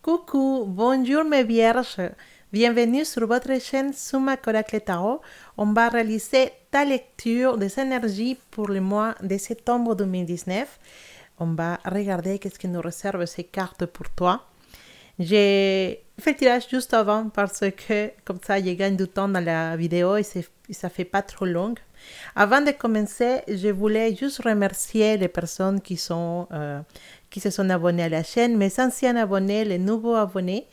Coucou, bonjour mes vierges. Bienvenue sur votre chaîne Summa Coracle Tarot. On va réaliser ta lecture des énergies pour le mois de septembre 2019. On va regarder qu'est-ce que nous réservent ces cartes pour toi. J'ai fait le tirage juste avant parce que comme ça je gagne du temps dans la vidéo et ça fait pas trop long. Avant de commencer, je voulais juste remercier les personnes qui se sont abonnées à la chaîne, mes anciens abonnés, les nouveaux abonnés.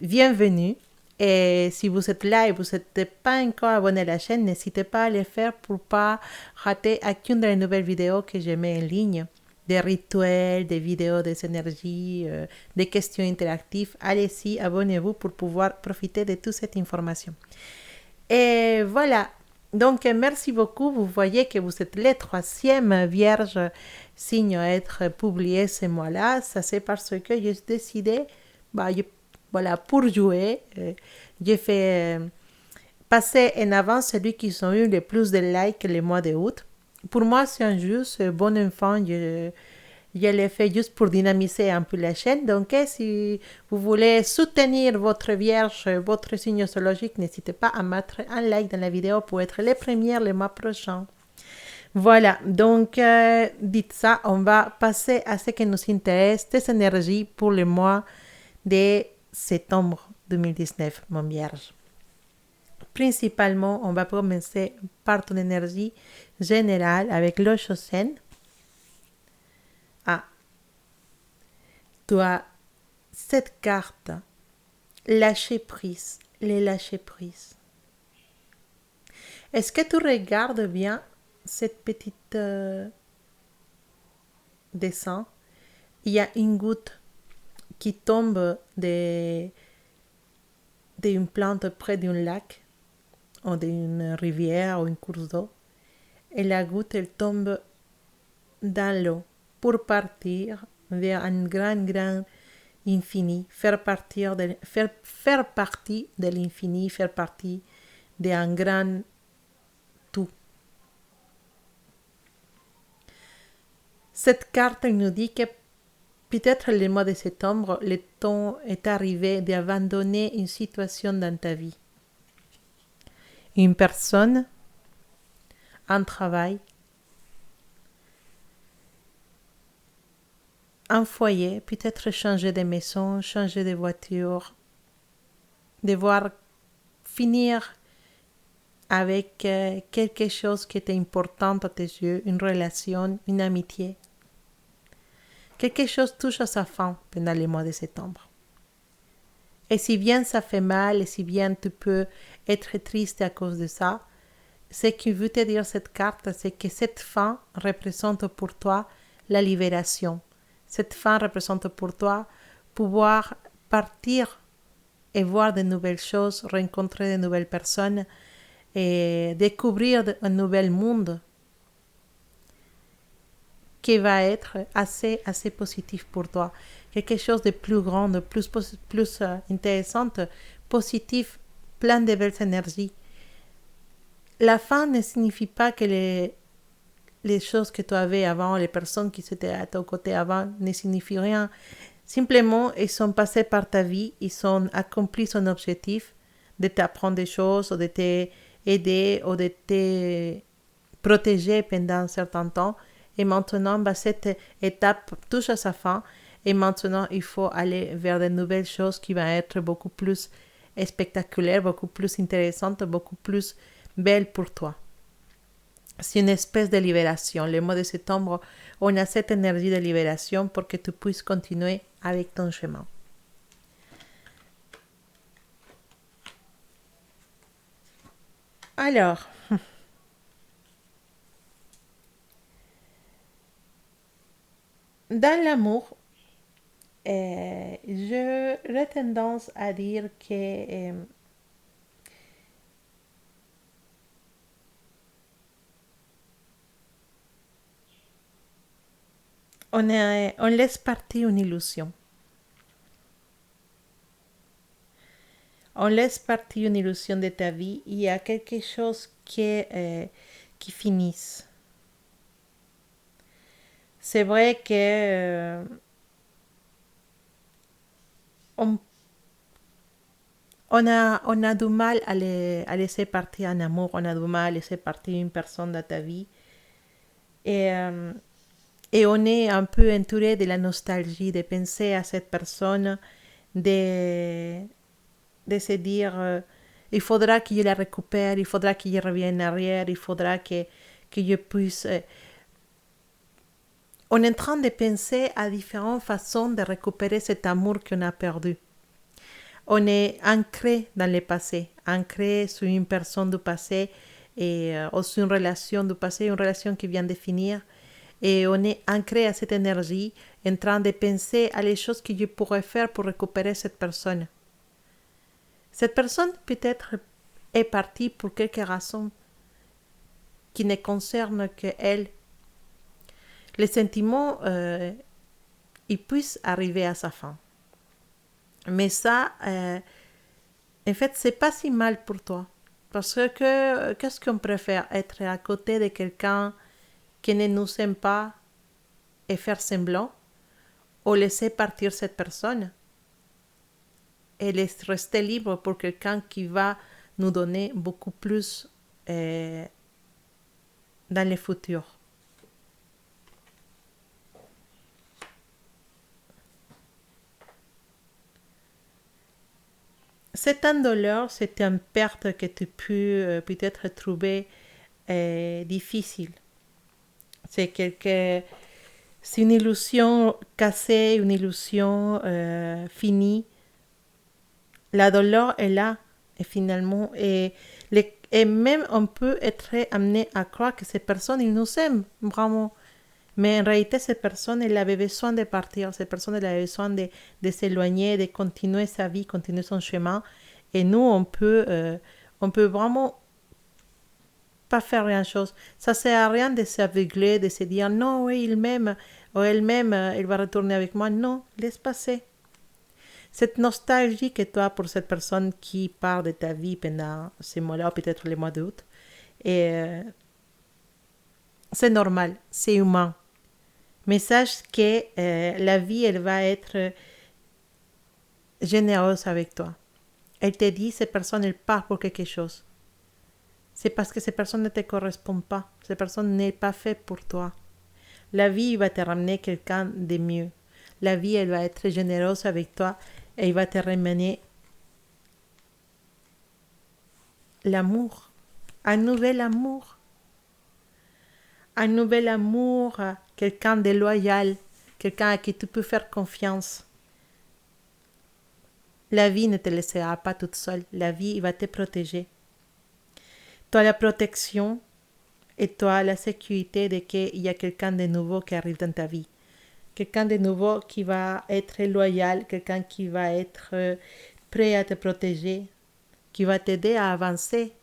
Bienvenue. Et si vous êtes là et vous n'êtes pas encore abonné à la chaîne, n'hésitez pas à le faire pour ne pas rater aucune des nouvelles vidéos que je mets en ligne. Des rituels, des vidéos, des énergies, des questions interactives. Allez-y, abonnez-vous pour pouvoir profiter de toute cette information. Et voilà. Donc, merci beaucoup. Vous voyez que vous êtes les troisième vierge signe à être publié ce mois-là. Ça, c'est parce que j'ai décidé, voilà, pour jouer, j'ai fait passer en avant celui qui ont eu le plus de likes le mois d'août. Pour moi, c'est un jeu, c'est bon enfant. Je l'ai fait juste pour dynamiser un peu la chaîne. Donc, si vous voulez soutenir votre vierge, votre signe astrologique, n'hésitez pas à mettre un like dans la vidéo pour être les premières le mois prochain. Voilà, donc dites ça, on va passer à ce qui nous intéresse, des énergies pour le mois de septembre 2019, mon vierge. Principalement, on va commencer par ton énergie générale avec le Chosen. Ah, tu as cette carte, lâcher prise, les lâcher prise. Est-ce que tu regardes bien cette petite dessin? Il y a une goutte qui tombe d'une plante près d'un lac ou d'une rivière ou une course d'eau. Et la goutte, elle tombe dans l'eau pour partir vers un grand infini, faire partie de l'infini, faire partie d'un grand tout. Cette carte nous dit que peut-être le mois de septembre, le temps est arrivé d'abandonner une situation dans ta vie. Une personne, un travail, un foyer, peut-être changer de maison, changer de voiture, devoir finir avec quelque chose qui était important à tes yeux, une relation, une amitié. Quelque chose touche à sa fin pendant le mois de septembre. Et si bien ça fait mal, et si bien tu peux être triste à cause de ça, ce que veut te dire cette carte, c'est que cette fin représente pour toi la libération. Cette fin représente pour toi pouvoir partir et voir de nouvelles choses, rencontrer de nouvelles personnes et découvrir un nouvel monde qui va être assez positif pour toi. Quelque chose de plus grand, de plus intéressant, positif, plein de belles énergies. La fin ne signifie pas que les choses que tu avais avant, les personnes qui étaient à ton côté avant, ne signifient rien. Simplement, ils sont passés par ta vie, ils ont accompli son objectif de t'apprendre des choses, ou de t'aider, ou de te protéger pendant un certain temps. Et maintenant, cette étape touche à sa fin. Et maintenant, il faut aller vers de nouvelles choses qui vont être beaucoup plus spectaculaires, beaucoup plus intéressantes, beaucoup plus belles pour toi. C'est une espèce de libération. Le mois de septembre, on a cette énergie de libération pour que tu puisses continuer avec ton chemin. Alors, dans l'amour, j'aurais tendance à dire que on laisse partir une illusion. On laisse partir une illusion de ta vie. Il y a quelque chose qui finisse. C'est vrai que on, on a du mal à laisser partir un amour, on a du mal à laisser partir une personne dans ta vie. Et, euh, et on est un peu entouré de la nostalgie, de penser à cette personne, de, de se dire il faudra que je la récupère, il faudra que je revienne en arrière, il faudra que je puisse. On est en train de penser à différentes façons de récupérer cet amour qu'on a perdu. On est ancré dans le passé, ancré sur une personne du passé ou sur une relation du passé, une relation qui vient de finir. Et on est ancré à cette énergie, en train de penser à les choses que je pourrais faire pour récupérer cette personne. Cette personne peut-être est partie pour quelques raisons qui ne concernent qu'elle. Les sentiments, ils puissent arriver à sa fin. Mais ça, en fait, c'est pas si mal pour toi. Parce que qu'est-ce qu'on préfère? Être à côté de quelqu'un qui ne nous aime pas et faire semblant, ou laisser partir cette personne et rester libre pour quelqu'un qui va nous donner beaucoup plus dans le futur. C'est un douleur, c'est une perte que tu peux peut-être trouver difficile. C'est c'est une illusion cassée, une illusion finie. La douleur est là, et finalement, et même on peut être amené à croire que ces personnes, ils nous aiment vraiment. Mais en réalité, ces personnes, elles avaient besoin de partir, ces personnes, elles avaient besoin de s'éloigner, de continuer sa vie, continuer son chemin. Et nous, on peut vraiment pas faire rien chose. Ça sert à rien de s'aveugler, de se dire non, oui, il m'aime, ou elle m'aime, elle va retourner avec moi. Non, laisse passer. Cette nostalgie que tu as pour cette personne qui part de ta vie pendant ces mois-là, peut-être les mois d'août, et c'est normal, c'est humain. Mais sache que la vie, elle va être généreuse avec toi. Elle te dit, cette personne, elle part pour quelque chose. C'est parce que cette personne ne te correspond pas. Cette personne n'est pas faite pour toi. La vie va te ramener quelqu'un de mieux. La vie, elle va être généreuse avec toi et il va te ramener l'amour. Un nouvel amour. Un nouvel amour, quelqu'un de loyal, quelqu'un à qui tu peux faire confiance. La vie ne te laissera pas toute seule. La vie va te protéger. Tu as la protection et tu as la sécurité de qu'il y a quelqu'un de nouveau qui arrive dans ta vie. Quelqu'un de nouveau qui va être loyal, quelqu'un qui va être prêt à te protéger, qui va t'aider à avancer.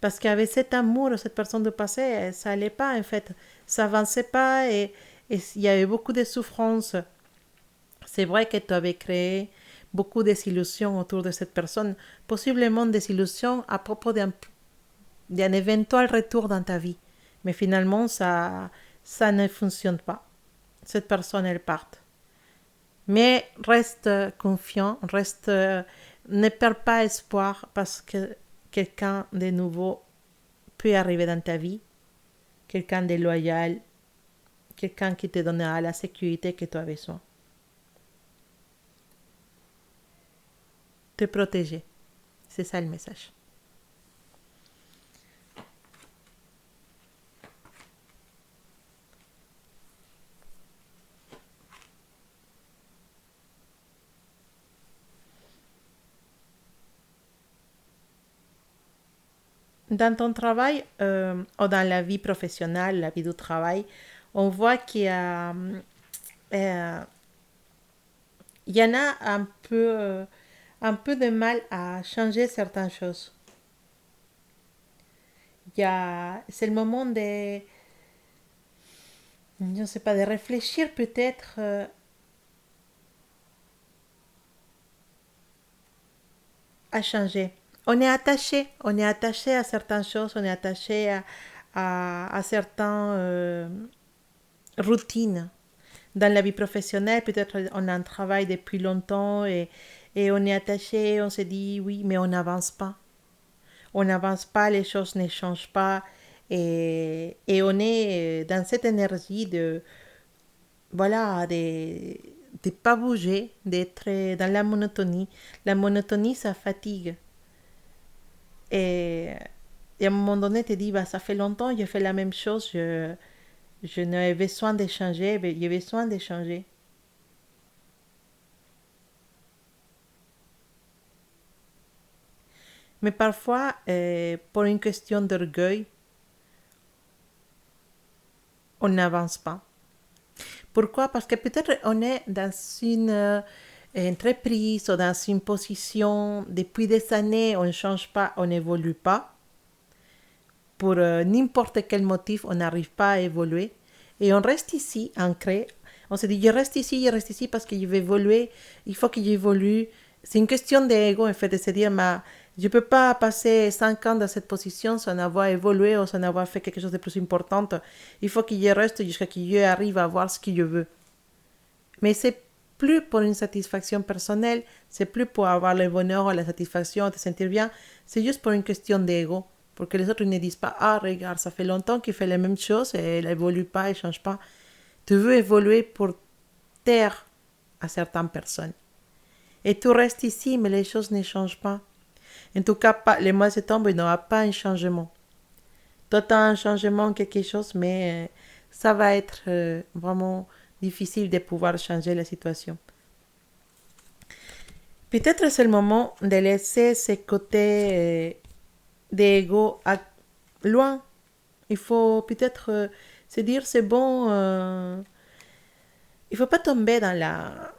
Parce qu'avec cet amour, cette personne du passé, ça n'allait pas en fait. Ça n'avançait pas et il y avait beaucoup de souffrances. C'est vrai que tu avais créé beaucoup de désillusions autour de cette personne, possiblement des illusions à propos d'un éventuel retour dans ta vie. Mais finalement, ça ne fonctionne pas. Cette personne, elle part. Mais reste confiant, ne perds pas espoir parce que quelqu'un de nouveau peut arriver dans ta vie, quelqu'un de loyal, quelqu'un qui te donnera la sécurité que tu as besoin. Te protéger, c'est ça le message. Dans ton travail ou dans la vie professionnelle, la vie du travail, on voit il y en a un peu de mal à changer certaines choses. C'est le moment je ne sais pas, de réfléchir peut-être à changer. On est attaché à certaines choses, on est attaché à certaines routines. dans la vie professionnelle, peut-être on a un travail depuis longtemps et on est attaché, on se dit oui, mais on n'avance pas. On n'avance pas, les choses ne changent pas et on est dans cette énergie de, voilà, de pas bouger, d'être dans la monotonie. La monotonie, ça fatigue. Et, et à un moment donné, tu te dis, bah, ça fait longtemps, j'ai fait la même chose, je n'ai besoin de changer, j'ai besoin de changer. Mais parfois, pour une question d'orgueil, on n'avance pas. Pourquoi? Parce que peut-être on est dans une entreprise ou dans une position depuis des années, on ne change pas, on n'évolue pas. Pour n'importe quel motif, on n'arrive pas à évoluer. Et on reste ici, ancré. On se dit, je reste ici parce que je vais évoluer, il faut que j'évolue. C'est une question d'ego, en fait, de se dire, mais je ne peux pas passer 5 ans dans cette position sans avoir évolué ou sans avoir fait quelque chose de plus important. Il faut que je reste jusqu'à ce que je arrive à voir ce que je veux. Mais c'est plus pour une satisfaction personnelle, c'est plus pour avoir le bonheur, la satisfaction, te sentir bien, c'est juste pour une question d'ego. Pour que les autres ne disent pas, ah, regarde, ça fait longtemps qu'il fait la même chose et elle évolue pas, elle change pas. Tu veux évoluer pour taire à certaines personnes. Et tu restes ici, mais les choses ne changent pas. En tout cas, pas, les mois de septembre, il n'y aura pas un changement. Toi, tu as un changement, quelque chose, mais ça va être vraiment difficile de pouvoir changer la situation. Peut-être c'est le moment de laisser ces côtés d'ego loin. Il faut peut-être se dire c'est bon. Il ne faut pas tomber dans la.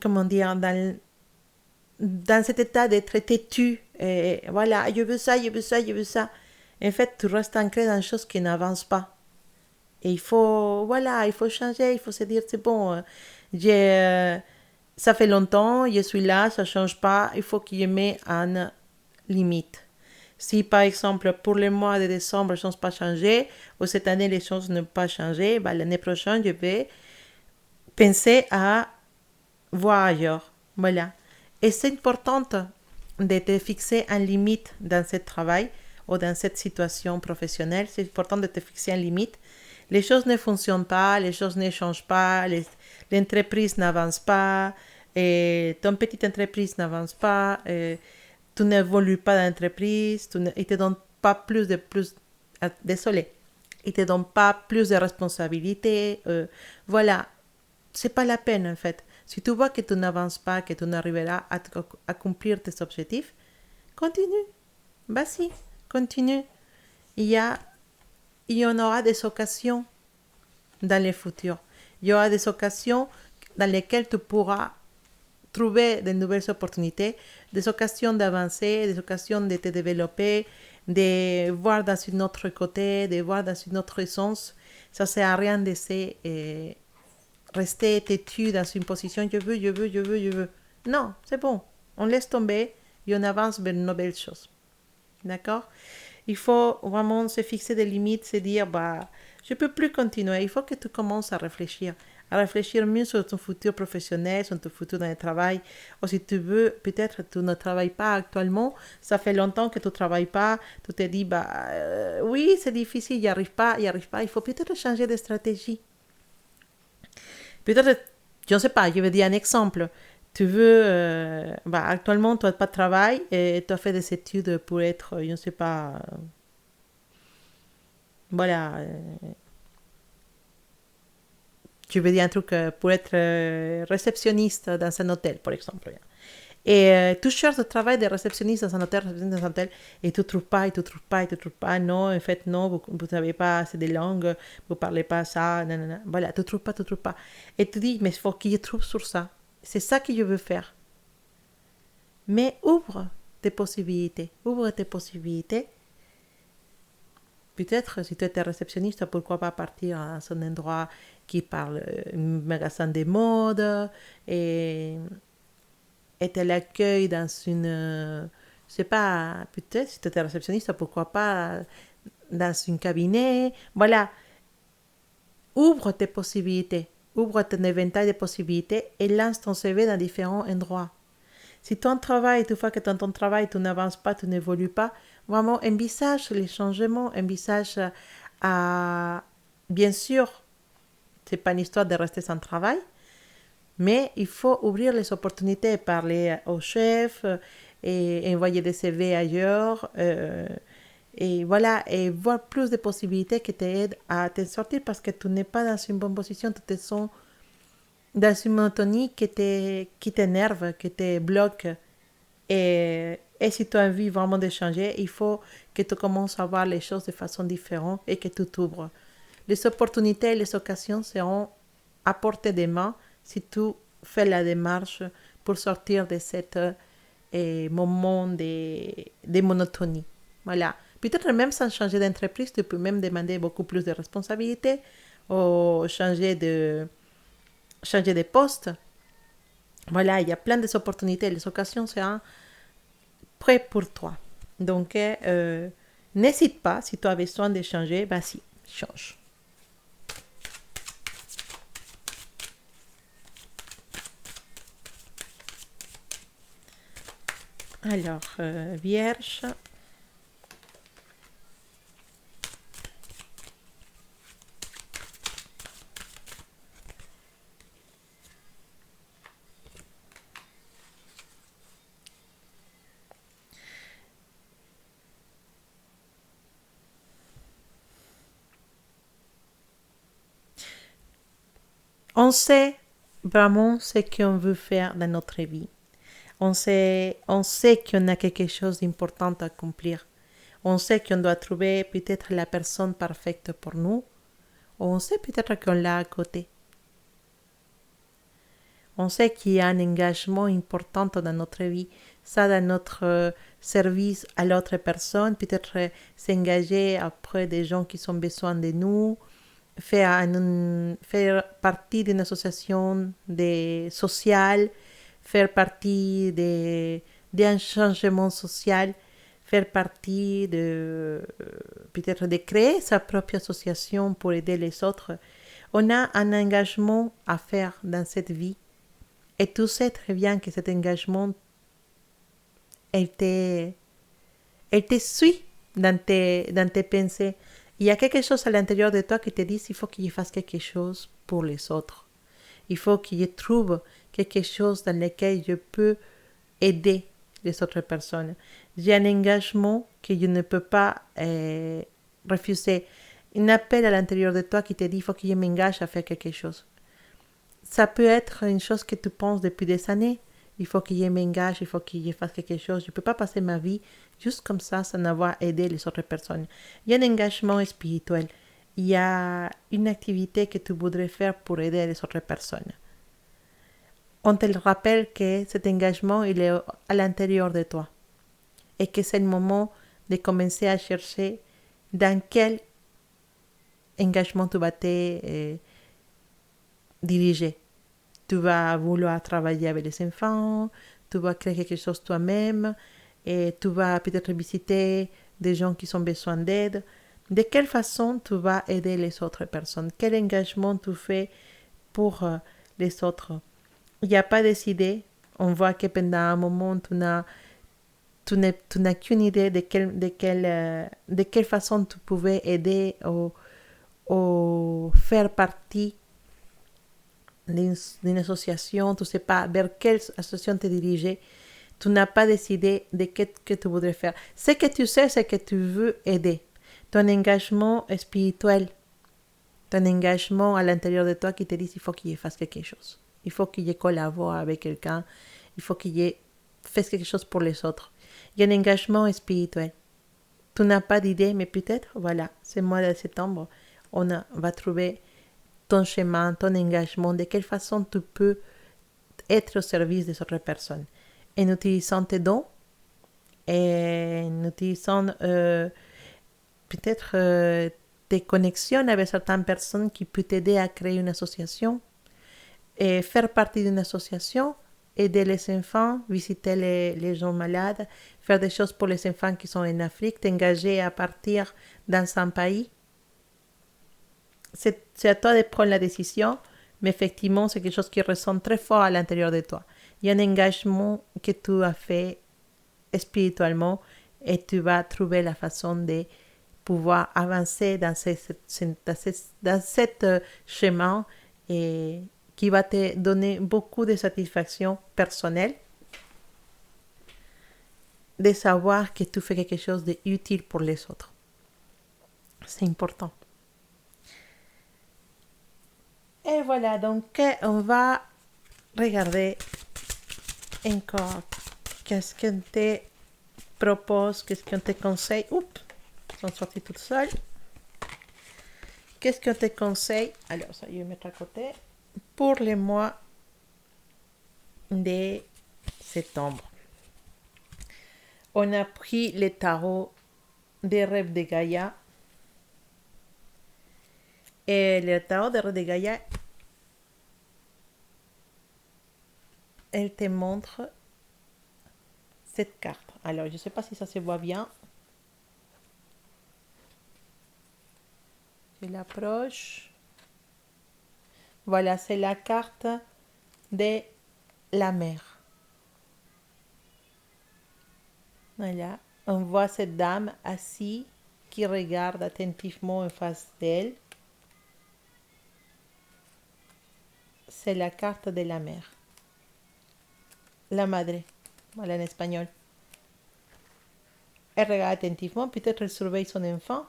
Comment dire, dans cet état d'être têtu. Et voilà, je veux ça, je veux ça, je veux ça. En fait, tu restes ancré dans une chose qui n'avance pas. Et il faut, voilà, il faut changer, il faut se dire, c'est bon, ça fait longtemps, je suis là, ça ne change pas, il faut que je mette une limite. Si par exemple pour le mois de décembre les choses n'ont pas changé, ou cette année les choses n'ont pas changé, bah, l'année prochaine je vais penser à voir ailleurs. Voilà. Et c'est important de te fixer une limite dans ce travail ou dans cette situation professionnelle. C'est important de te fixer une limite. Les choses ne fonctionnent pas, les choses ne changent pas, l'entreprise n'avance pas, et ton petite entreprise n'avance pas, et tu n'évolues pas dans l'entreprise, ils ne te donnent pas désolé, ils te donnent pas plus de responsabilités, voilà, c'est pas la peine en fait. Si tu vois que tu n'avances pas, que tu n'arriveras à accomplir tes objectifs, continue, vas-y, continue. Il y a il y en aura des occasions dans le futur. Il y aura des occasions dans lesquelles tu pourras trouver de nouvelles opportunités, des occasions d'avancer, des occasions de te développer, de voir dans un autre côté, de voir dans un autre sens. Ça ne sert à rien de rester têtu dans une position je veux, je veux, je veux, je veux. Non, c'est bon. On laisse tomber et on avance vers de nouvelles choses. D'accord? Il faut vraiment se fixer des limites, se dire, bah, je ne peux plus continuer. Il faut que tu commences à réfléchir mieux sur ton futur professionnel, sur ton futur dans le travail. Ou si tu veux, peut-être tu ne travailles pas actuellement, ça fait longtemps que tu ne travailles pas, tu te dis, bah, oui, c'est difficile, n'y arrive pas, n'y arrive pas. Il faut peut-être changer de stratégie. Peut-être, je ne sais pas, je vais dire un exemple. Tu veux, bah, actuellement, tu n'as pas de travail et tu as fait des études pour être, je ne sais pas, voilà, je veux dire un truc pour être réceptionniste dans un hôtel, par exemple. Et tu cherches le travail de réceptionniste dans un hôtel, et tu ne trouves pas, et tu ne trouves pas, et tu ne trouves pas. Non, en fait, non, vous n'avez pas assez de langues, vous ne parlez pas ça, non, non, non. Voilà, tu ne trouves pas, tu ne trouves pas. Et tu dis, mais il faut que je trouve sur ça. C'est ça que je veux faire. Mais ouvre tes possibilités. Ouvre tes possibilités. Peut-être, si tu étais réceptionniste, pourquoi pas partir à un endroit qui parle, un magasin de mode, et te l'accueil dans une... je sais pas, peut-être, si tu étais réceptionniste, pourquoi pas dans un cabinet. Voilà, ouvre tes possibilités, ouvre ton éventail de possibilités et lance ton CV dans différents endroits. Si ton travail, tu vois que dans ton travail, tu n'avances pas, tu n'évolues pas, vraiment envisage les changements, envisage à... Bien sûr, c'est pas une histoire de rester sans travail, mais il faut ouvrir les opportunités, parler au chef et envoyer des CV ailleurs. Et voilà, et voir plus de possibilités qui t'aident à te sortir parce que tu n'es pas dans une bonne position, tu te sens dans une monotonie qui t'énerve, qui te bloque. Et si tu as envie vraiment de changer, il faut que tu commences à voir les choses de façon différente et que tu t'ouvres. Les opportunités et les occasions seront à portée de main si tu fais la démarche pour sortir de ce moment de monotonie. Voilà. Peut-être même sans changer d'entreprise, tu peux même demander beaucoup plus de responsabilités ou changer de poste. Voilà, il y a plein d'opportunités. Les occasions seront prêtes pour toi. Donc, n'hésite pas, si tu as besoin de changer, vas-y, change. Alors, Vierge. On sait vraiment ce qu'on veut faire dans notre vie. On sait qu'on a quelque chose d'important à accomplir. On sait qu'on doit trouver peut-être la personne parfaite pour nous. On sait peut-être qu'on l'a à côté. On sait qu'il y a un engagement important dans notre vie. Ça, dans notre service à l'autre personne, peut-être s'engager auprès des gens qui ont besoin de nous, faire partie d'une association sociale, faire partie d'un changement social, faire partie peut-être de créer sa propre association pour aider les autres. On a un engagement à faire dans cette vie et tu sais très bien que cet engagement, elle te suit dans tes pensées. Il y a quelque chose à l'intérieur de toi qui te dit qu'il faut qu'il fasse quelque chose pour les autres. Il faut qu'il trouve quelque chose dans lequel je peux aider les autres personnes. J'ai un engagement que je ne peux pas refuser. Un appel à l'intérieur de toi qui te dit qu'il faut que je m'engage à faire quelque chose. Ça peut être une chose que tu penses depuis des années. Il faut que je m'engage, il faut que je fasse quelque chose. Je ne peux pas passer ma vie juste comme ça sans avoir aidé les autres personnes. Il y a un engagement spirituel. Il y a une activité que tu voudrais faire pour aider les autres personnes. On te rappelle que cet engagement, il est à l'intérieur de toi. Et que c'est le moment de commencer à chercher dans quel engagement tu vas te diriger. Tu vas vouloir travailler avec les enfants, tu vas créer quelque chose toi-même, et tu vas peut-être visiter des gens qui ont besoin d'aide. De quelle façon tu vas aider les autres personnes? Quel engagement tu fais pour les autres? Il n'y a pas décidé. On voit que pendant un moment, tu n'as qu'une idée de quelle façon tu pouvais aider ou faire partie d'une association, tu ne sais pas vers quelle association te diriger, tu n'as pas décidé de ce que tu voudrais faire. Ce que tu sais, c'est que tu veux aider. Ton engagement spirituel, ton engagement à l'intérieur de toi qui te dit qu'il faut qu'il fasse quelque chose. Il faut qu'il collabore avec quelqu'un. Il faut qu'il fasse quelque chose pour les autres. Il y a un engagement spirituel. Tu n'as pas d'idée, mais peut-être, voilà, ce mois de septembre, on va trouver ton chemin, ton engagement, de quelle façon tu peux être au service des autres personnes. En utilisant tes dons, et en utilisant peut-être tes connexions avec certaines personnes qui peuvent t'aider à créer une association, et faire partie d'une association, aider les enfants, visiter les gens malades, faire des choses pour les enfants qui sont en Afrique, t'engager à partir dans un pays, c'est à toi de prendre la décision, mais effectivement, c'est quelque chose qui ressent très fort à l'intérieur de toi. Il y a un engagement que tu as fait spirituellement et tu vas trouver la façon de pouvoir avancer dans cette chemin et qui va te donner beaucoup de satisfaction personnelle de savoir que tu fais quelque chose d'utile pour les autres. C'est important. Et voilà, donc on va regarder encore qu'est-ce qu'on te propose, qu'est-ce qu'on te conseille. Oups, ils sont sortis toutes seules. Qu'est-ce qu'on te conseille? Alors, ça, je vais mettre à côté. Pour le mois de septembre. On a pris le tarot des rêves de Gaïa. Et le tarot des rêves de Gaïa, elle te montre cette carte. Alors, je ne sais pas si ça se voit bien. Je l'approche. Voilà, c'est la carte de la mer. Voilà, on voit cette dame assise qui regarde attentivement en face d'elle. C'est la carte de la mer. La madre, voilà en espagnol. Elle regarde attentivement, peut-être elle surveille son enfant.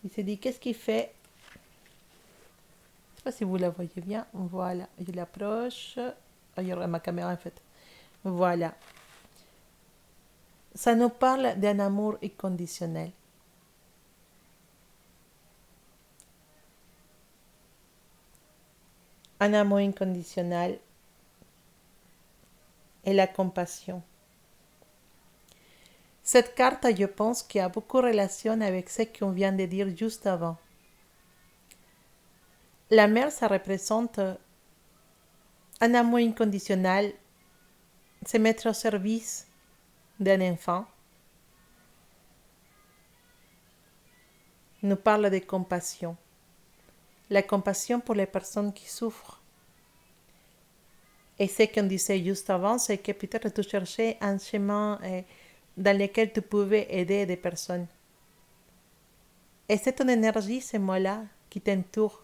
Il se dit, qu'est-ce qu'il fait? Je ne sais pas si vous la voyez bien. Voilà, je l'approche. Oh, il y aura ma caméra en fait. Voilà. Ça nous parle d'un amour inconditionnel. Un amour inconditionnel et la compassion. Cette carte, je pense qu'il y a beaucoup de relation avec ce qu'on vient de dire juste avant. La mère, ça représente un amour inconditionnel, se mettre au service d'un enfant. Nous parle de compassion. La compassion pour les personnes qui souffrent. Et ce qu'on disait juste avant, c'est que peut-être tu cherchais un chemin dans lequel tu pouvais aider des personnes. Et c'est ton énergie, ces mots-là, qui t'entourent.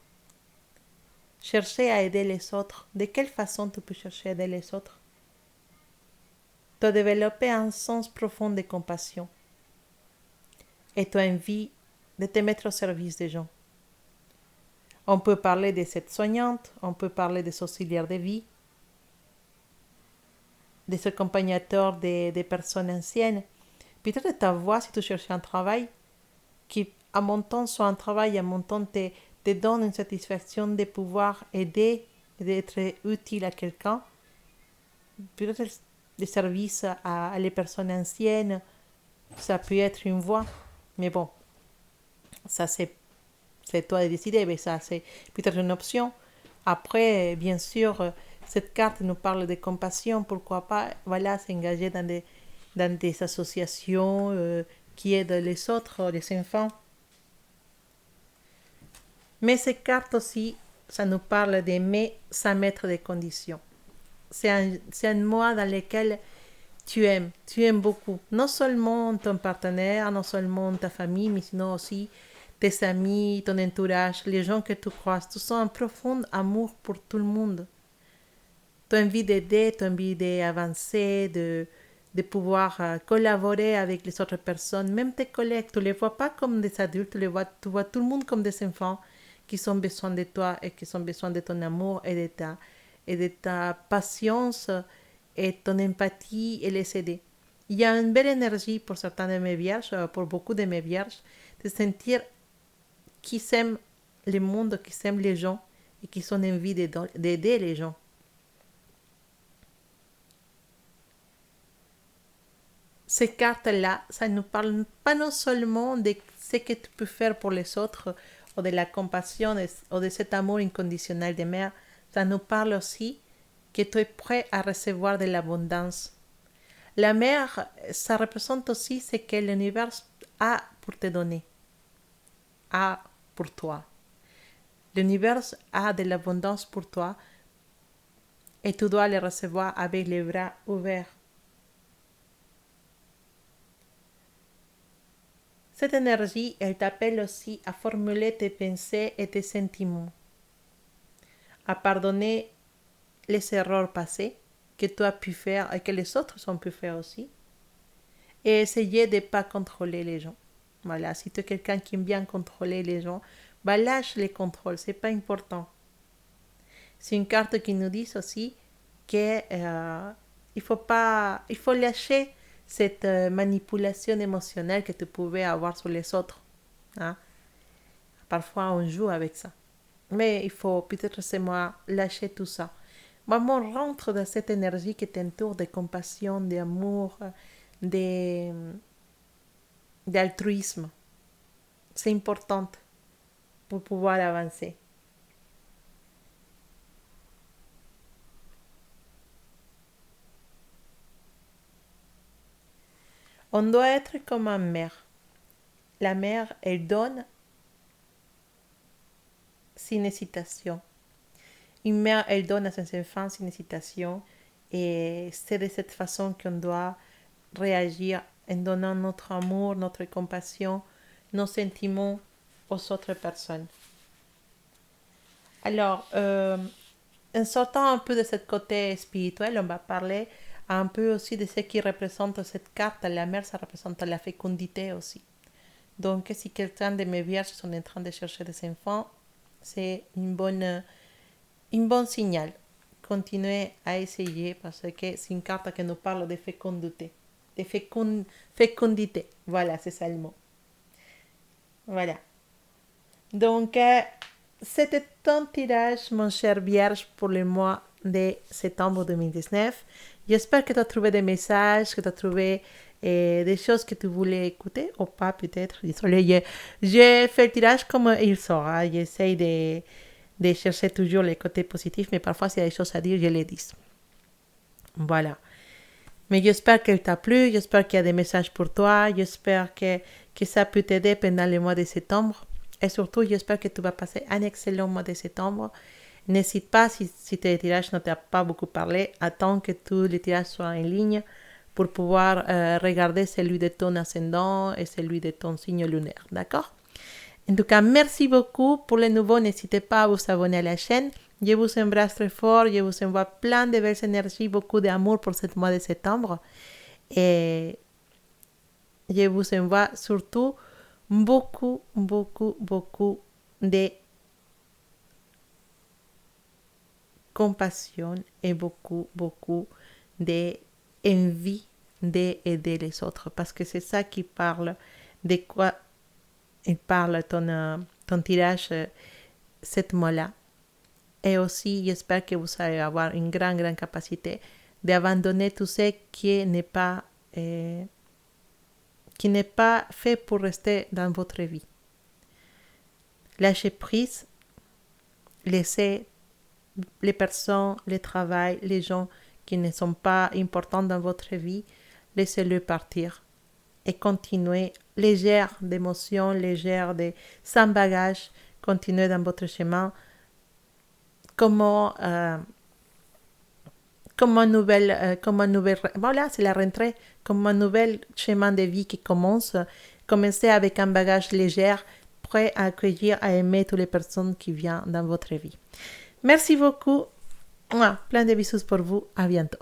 Chercher à aider les autres. De quelle façon tu peux chercher à aider les autres? Tu as développé un sens profond de compassion. Et tu as envie de te mettre au service des gens. On peut parler de cette soignante, on peut parler des auxiliaires de vie, des accompagnateurs des personnes anciennes. Peut-être ta voix, si tu cherches un travail, qui à mon temps soit un travail, à mon temps te donne une satisfaction de pouvoir aider, d'être utile à quelqu'un. Peut-être des services à les personnes anciennes, ça peut être une voie. Mais bon, ça c'est toi de décider, mais ça c'est peut-être une option. Après, bien sûr, cette carte nous parle de compassion, pourquoi pas, voilà, s'engager dans des associations qui aident les autres, les enfants. Mais cette carte aussi, ça nous parle d'aimer sans mettre de conditions. C'est un mois dans lequel tu aimes beaucoup. Non seulement ton partenaire, non seulement ta famille, mais sinon aussi tes amis, ton entourage, les gens que tu croises. Tu sens un profond amour pour tout le monde. Tu as envie d'aider, tu as envie d'avancer, de pouvoir collaborer avec les autres personnes, même tes collègues. Tu ne les vois pas comme des adultes, tu vois tout le monde comme des enfants qui ont besoin de toi et qui ont besoin de ton amour et de ta patience et ton empathie et les aider. Il y a une belle énergie pour certains de mes vierges, pour beaucoup de mes vierges, de sentir qu'ils aiment le monde, qu'ils aiment les gens et qu'ils ont envie d'aider les gens. Ces cartes-là, ça ne nous parle pas non seulement de ce que tu peux faire pour les autres, ou de la compassion, ou de cet amour inconditionnel de mère, ça nous parle aussi que tu es prêt à recevoir de l'abondance. La mère, ça représente aussi ce que l'univers a pour te donner. a pour toi. L'univers a de l'abondance pour toi et tu dois le recevoir avec les bras ouverts. Cette énergie, elle t'appelle aussi à formuler tes pensées et tes sentiments, à pardonner les erreurs passées que tu as pu faire et que les autres ont pu faire aussi, et essayer de ne pas contrôler les gens. Voilà, si tu es quelqu'un qui aime bien contrôler les gens, bah lâche les contrôles, c'est pas important. C'est une carte qui nous dit aussi que il faut lâcher cette manipulation émotionnelle que tu pouvais avoir sur les autres. Hein? Parfois, on joue avec ça. Mais il faut peut-être, c'est moi, lâcher tout ça. Vraiment, rentre dans cette énergie qui t'entoure de compassion, d'amour, d'altruisme. C'est important pour pouvoir avancer. On doit être comme une mère. La mère, elle donne sin hésitation. Une mère, elle donne à ses enfants sin hésitation. Et c'est de cette façon qu'on doit réagir en donnant notre amour, notre compassion, nos sentiments aux autres personnes. Alors, en sortant un peu de ce côté spirituel, on va parler un peu aussi de ce qui représente cette carte. La mère, ça représente la fécondité aussi. Donc, si quelqu'un de mes vierges sont en train de chercher des enfants, c'est un bon signal. Continuez à essayer parce que c'est une carte qui nous parle de fécondité. De fécondité. Voilà, c'est ça le mot. Voilà. Donc, c'était ton tirage, mon cher Vierge, pour le mois de septembre 2019. J'espère que tu as trouvé des messages, que tu as trouvé des choses que tu voulais écouter, ou pas peut-être. Désolé, j'ai fait le tirage comme il sort. Hein. J'essaie de chercher toujours les côtés positifs, mais parfois, s'il y a des choses à dire, je les dis. Voilà. Mais j'espère qu'elle t'a plu, j'espère qu'il y a des messages pour toi, j'espère que ça peut t'aider pendant le mois de septembre. Et surtout, j'espère que tu vas passer un excellent mois de septembre. N'hésite pas, si tes tirages ne t'ont pas beaucoup parlé, attends que tous les tirages soient en ligne pour pouvoir regarder celui de ton ascendant et celui de ton signe lunaire. D'accord? En tout cas, merci beaucoup. Pour les nouveaux, n'hésitez pas à vous abonner à la chaîne. Je vous embrasse très fort. Je vous envoie plein de belles énergies, beaucoup d'amour pour ce mois de septembre. Et je vous envoie surtout beaucoup, beaucoup, beaucoup de compassion et beaucoup, beaucoup d'envie d'aider les autres. Parce que c'est ça qui parle, de quoi il parle ton tirage cette mois-là. Et aussi, j'espère que vous allez avoir une grande capacité d'abandonner tout ce qui n'est pas fait pour rester dans votre vie. Lâchez prise, laissez les personnes, le travail, les gens qui ne sont pas importants dans votre vie, laissez-le partir et continuez légère d'émotions, sans bagage, continuez dans votre chemin comme un nouvel, voilà, c'est la rentrée, comme un nouvel chemin de vie qui commence. Commencez avec un bagage léger, prêt à accueillir, à aimer toutes les personnes qui viennent dans votre vie. Merci beaucoup. Plein de bisous pour vous. À bientôt.